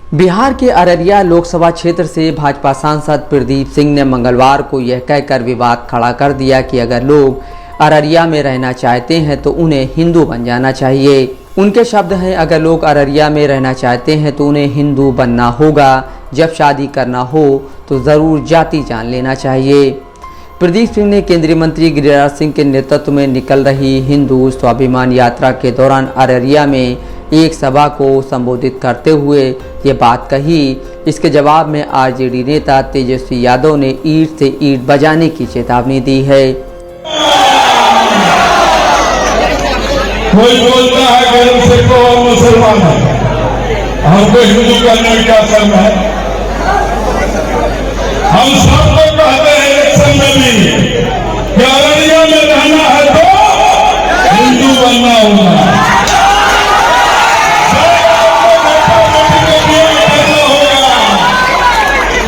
बिहार के अररिया लोकसभा क्षेत्र से भाजपा सांसद प्रदीप सिंह ने मंगलवार को यह कहकर विवाद खड़ा कर दिया कि अगर लोग अररिया में रहना चाहते हैं तो उन्हें हिंदू बन जाना चाहिए। उनके शब्द हैं, अगर लोग अररिया में रहना चाहते हैं तो उन्हें हिंदू बनना होगा। जब शादी करना हो तो ज़रूर जाति जान लेना चाहिए। प्रदीप सिंह ने केंद्रीय मंत्री गिरिराज सिंह के नेतृत्व में निकल रही हिंदू स्वाभिमान यात्रा के दौरान अररिया में एक सभा को संबोधित करते हुए ये बात कही। इसके जवाब में आरजेडी नेता तेजस्वी यादव ने ईंट से ईंट बजाने की चेतावनी दी है। कोई बोलता है कि हम सिख और मुसलमान हैं, हमको हिंदू करने का शर्म है। हम सबको कहते हैं इलेक्शन में भी कि अररिया में रहना है तो हिंदू बनना होगा।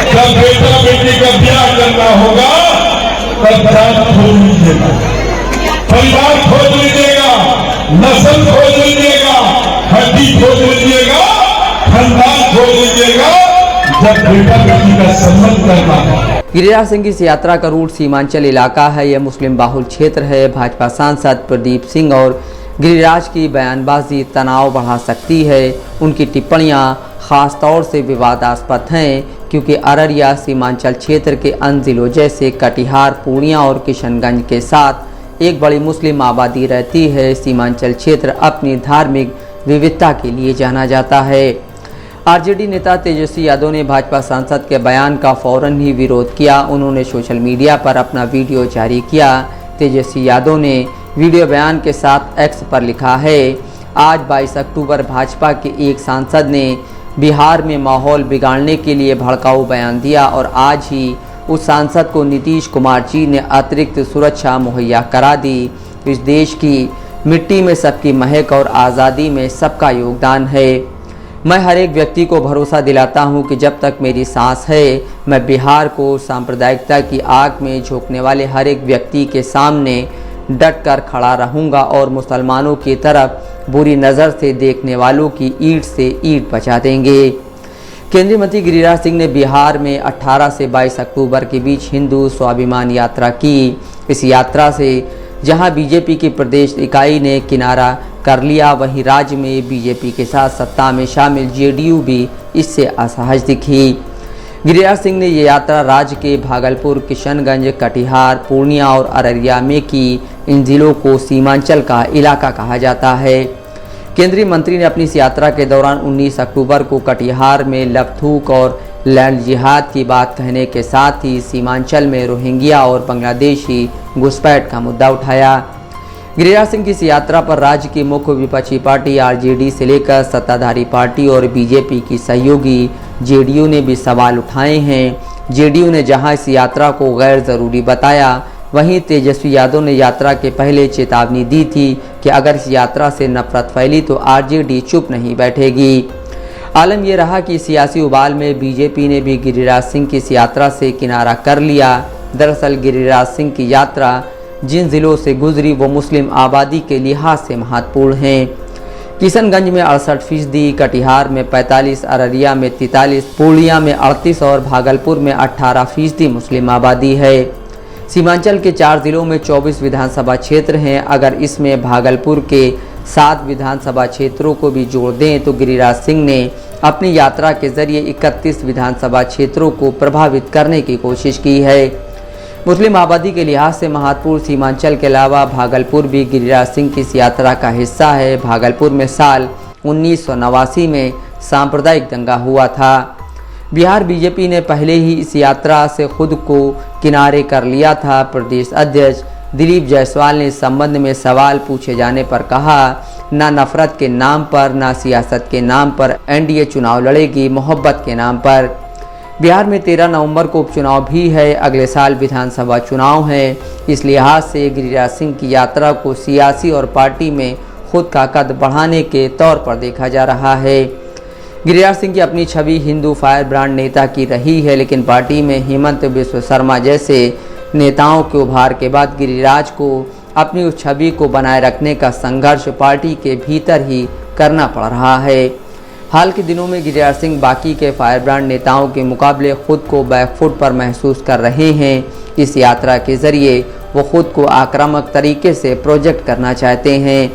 जब बेटा बेटी का ब्याह करना होगा तब जात खोज लीजिएगा, परिवार खोज लीजिएगा, नस्ल खोज लीजिएगा, हड्डी खोज लीजिएगा, खानदान खोज लीजिएगा। जब बेटा बेटी का संबंध करना है। गिरिराज सिंह की इस यात्रा का रूट सीमांचल इलाका है। यह मुस्लिम बाहुल क्षेत्र है। भाजपा सांसद प्रदीप सिंह और गिरिराज की बयानबाजी तनाव बढ़ा सकती है। उनकी टिप्पणियां खास तौर से विवादास्पद हैं क्योंकि अररिया सीमांचल क्षेत्र के अन्य जिलों जैसे कटिहार, पूर्णिया और किशनगंज के साथ एक बड़ी मुस्लिम आबादी रहती है। सीमांचल क्षेत्र अपनी धार्मिक विविधता के लिए जाना जाता है। आरजेडी नेता तेजस्वी यादव ने भाजपा सांसद के बयान का फौरन ही विरोध किया। उन्होंने सोशल मीडिया पर अपना वीडियो जारी किया। तेजस्वी यादव ने वीडियो बयान के साथ एक्स पर लिखा है, आज 22 अक्टूबर भाजपा के एक सांसद ने बिहार में माहौल बिगाड़ने के लिए भड़काऊ बयान दिया और आज ही उस सांसद को नीतीश कुमार जी ने अतिरिक्त सुरक्षा मुहैया करा दी। इस देश की मिट्टी में सबकी महक और आज़ादी में सबका योगदान है। मैं हर एक व्यक्ति को भरोसा दिलाता हूं कि जब तक मेरी सांस है मैं बिहार को सांप्रदायिकता की आग में झोंकने वाले हर एक व्यक्ति के सामने डट कर खड़ा रहूंगा और मुसलमानों की तरफ बुरी नज़र से देखने वालों की ईंट से ईंट बचा देंगे। केंद्रीय मंत्री गिरिराज सिंह ने बिहार में 18 से 22 अक्टूबर के बीच हिंदू स्वाभिमान यात्रा की। इस यात्रा से जहां बीजेपी की प्रदेश इकाई ने किनारा कर लिया, वहीं राज्य में बीजेपी के साथ सत्ता में शामिल जेडीयू भी इससे असहज दिखी। गिरिराज सिंह ने ये यात्रा राज्य के भागलपुर, किशनगंज, कटिहार, पूर्णिया और अररिया में की। इन जिलों को सीमांचल का इलाका कहा जाता है। केंद्रीय मंत्री ने अपनी इस यात्रा के दौरान 19 अक्टूबर को कटिहार में लपथूक और लैंड जिहाद की बात कहने के साथ ही सीमांचल में रोहिंग्या और बांग्लादेशी घुसपैठ का मुद्दा उठाया। गिरिराज सिंह की इस यात्रा पर राज्य की मुख्य विपक्षी पार्टी आरजेडी से लेकर सत्ताधारी पार्टी और बीजेपी की सहयोगी जेडीयू ने भी सवाल उठाए हैं। जेडीयू ने जहां इस यात्रा को गैर जरूरी बताया, वहीं तेजस्वी यादव ने यात्रा के पहले चेतावनी दी थी कि अगर इस यात्रा से नफरत फैली तो आरजेडी चुप नहीं बैठेगी। आलम यह रहा कि सियासी उबाल में बीजेपी ने भी गिरिराज सिंह की इस यात्रा से किनारा कर लिया। दरअसल गिरिराज सिंह की यात्रा जिन जिलों से गुजरी वो मुस्लिम आबादी के लिहाज से महत्वपूर्ण हैं। किशनगंज में 68%, कटिहार में 45%, अररिया में 43%, पूर्णिया में 38% और भागलपुर में 18% मुस्लिम आबादी है। सीमांचल के 4 जिलों में 24 विधानसभा क्षेत्र हैं। अगर इसमें भागलपुर के 7 विधानसभा क्षेत्रों को भी जोड़ दें तो गिरिराज सिंह ने अपनी यात्रा के जरिए 31 विधानसभा क्षेत्रों को प्रभावित करने की कोशिश की है। मुस्लिम आबादी के लिहाज से महत्वपूर्ण सीमांचल के अलावा भागलपुर भी गिरिराज सिंह की इस यात्रा का हिस्सा है। भागलपुर में साल 1989 में सांप्रदायिक दंगा हुआ था। बिहार बीजेपी ने पहले ही इस यात्रा से खुद को किनारे कर लिया था। प्रदेश अध्यक्ष दिलीप जायसवाल ने इस संबंध में सवाल पूछे जाने पर कहा, ना नफरत के नाम पर ना सियासत के नाम पर एनडीए चुनाव लड़ेगी, मोहब्बत के नाम पर। बिहार में 13 नवंबर को उपचुनाव भी है। अगले साल विधानसभा चुनाव है। इस लिहाज से गिरिराज सिंह की यात्रा को सियासी और पार्टी में खुद का कद बढ़ाने के तौर पर देखा जा रहा है। गिरिराज सिंह की अपनी छवि हिंदू फायर ब्रांड नेता की रही है, लेकिन पार्टी में हेमंत बिस्व शर्मा जैसे नेताओं के उभार के बाद गिरिराज को अपनी उस छवि को बनाए रखने का संघर्ष पार्टी के भीतर ही करना पड़ रहा है। हाल के दिनों में गिरिराज सिंह बाकी के फायरब्रांड नेताओं के मुकाबले खुद को बैकफुट पर महसूस कर रहे हैं। इस यात्रा के जरिए वो खुद को आक्रामक तरीके से प्रोजेक्ट करना चाहते हैं।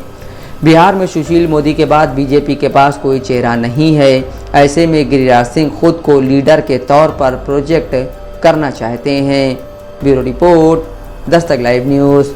बिहार में सुशील मोदी के बाद बीजेपी के पास कोई चेहरा नहीं है। ऐसे में गिरिराज सिंह खुद को लीडर के तौर पर प्रोजेक्ट करना चाहते हैं। Bureau report, Dastak live news.